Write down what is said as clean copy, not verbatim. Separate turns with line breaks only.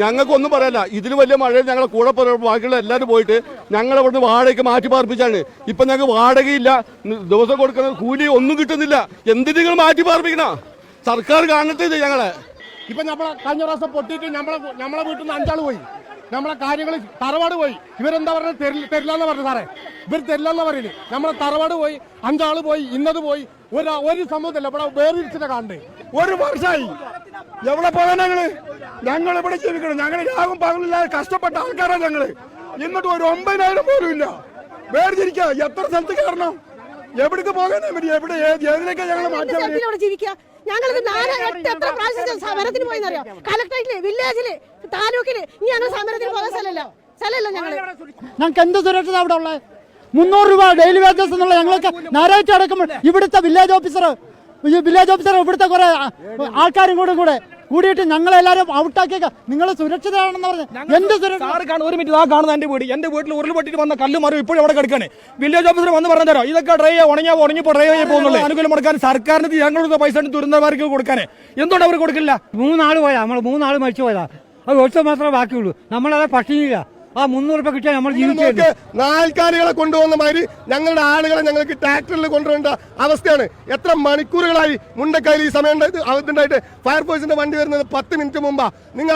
ഞങ്ങൾക്കൊന്നും പറയാനില്ല. ഇതിൽ വലിയ മഴയിൽ ഞങ്ങളെ കൂടെ ബാക്കിയുള്ള എല്ലാവരും പോയിട്ട് ഞങ്ങൾ ഇവിടുന്ന് വാടകയ്ക്ക് മാറ്റി പാർപ്പിച്ചാണ്. ഇപ്പൊ ഞങ്ങൾക്ക് വാടകയില്ല, ദിവസം കൊടുക്കുന്ന കൂലി ഒന്നും കിട്ടുന്നില്ല. എന്തിന് നിങ്ങൾ മാറ്റി പാർപ്പിക്കണ? സർക്കാർ കാണട്ടെ ഞങ്ങളെ.
ഇപ്പൊ നമ്മളെ കഴിഞ്ഞ പ്രാവശ്യം പൊട്ടിയിട്ട് നമ്മളെ വീട്ടിൽ നിന്ന് 5 ആള് പോയി. നമ്മളെ കാര്യങ്ങൾ തറവാട് പോയി. ഇവരെന്താ പറഞ്ഞത്? തരില്ലെന്ന് പറഞ്ഞു സാറേ. ഇവർ തരില്ലെന്ന് പറയുന്നത്. നമ്മളെ തറവാട് പോയി, 5 ആള് പോയി, ഇന്നത് പോയി. ഒരു സംഭവത്തില്ല. ഇവിടെ വേറിരിച്ചിട്ട് കാണണ്ടേ? 1 വർഷമായി. എവിടെ പോകാൻ ഞങ്ങൾ ഇവിടെ ജീവിക്കണം. ഞങ്ങൾ രാഗം പകലില്ലാതെ കഷ്ടപ്പെട്ട ആൾക്കാരാണ് ഞങ്ങള്. എന്നിട്ട് ഒരു 9,000 പോലും ഇല്ല. വേർതിരിക്കുക. എത്ര സ്ഥലത്ത് കയറണം? എവിടേക്ക് പോകാൻ? എവിടെ ഏതിലേക്ക് ഞങ്ങൾ മാറ്റാൻ?
ഞങ്ങളിത് 4-8 എത്ര പ്രാവശ്യം സമരത്തിന് പോയെന്നറിയാം. കലക്ടറേറ്റില്, വില്ലേജില്, താലൂക്കില്. ഇനി ഞങ്ങൾ സമരത്തിന് പോകാൻ സ്ഥലമല്ല
ഞങ്ങൾക്ക് എന്ത് സുരക്ഷ അവിടെ ഉള്ളത്? 300 രൂപ ഡെയിലി വേജസ് എന്നുള്ള ഞങ്ങൾക്ക് ഞായറാഴ്ച അടക്കുമ്പോൾ ഇവിടുത്തെ വില്ലേജ് ഓഫീസർ ഇവിടുത്തെ കുറെ ആൾക്കാരും കൂടിയിട്ട് ഞങ്ങളെല്ലാരും ഔട്ടാക്കിയേക്കാം. നിങ്ങൾ സുരക്ഷിതരാണെന്ന് പറഞ്ഞു. എന്ത് സുരക്ഷ?
ഒരു മിനിറ്റ്, ആ കാണുന്ന എന്റെ വീട്ടിൽ ഉരുൾപൊട്ടിട്ട് വന്ന കല്ല് മരം ഇപ്പോഴും അവിടെ കിടക്കാണ്. വില്ലേജ് ഓഫീസർ വന്ന് പറഞ്ഞു തരാം, ഇതൊക്കെ ഡ്രൈ ഉണങ്ങിപ്പോ ഡ്രൈ ആയി പോകുന്നുള്ളൂ. അനുകൂലം കൊടുക്കാൻ സർക്കാരിന് ഞങ്ങളുടെ പൈസ ദുരന്തമാർക്ക് കൊടുക്കാൻ എന്തുകൊണ്ട് അവർ കൊടുക്കില്ല?
3 ആള് പോയാ, നമ്മൾ 3 ആള് മരിച്ചു പോയതാ. അത് ഒറ്റ മാത്രമേ ബാക്കിയുള്ളൂ. നമ്മളത് പട്ടിണിയില്ല. ആ 300 രൂപ കിട്ടിയാൽ നമ്മൾ ജീവിച്ചു.
നാൽക്കാലികളെ കൊണ്ടുപോകുന്ന മാതിരി ഞങ്ങളുടെ ആളുകളെ ഞങ്ങൾക്ക് ട്രാക്ടറിൽ കൊണ്ടുവരേണ്ട അവസ്ഥയാണ്. എത്ര മണിക്കൂറുകളായി മുണ്ടക്കയിൽ ഈ സമയം ഉണ്ടായിട്ട് ഫയർഫോഴ്സിന്റെ വണ്ടി വരുന്നത് 10 മിനിറ്റ് മുമ്പാ. നിങ്ങൾ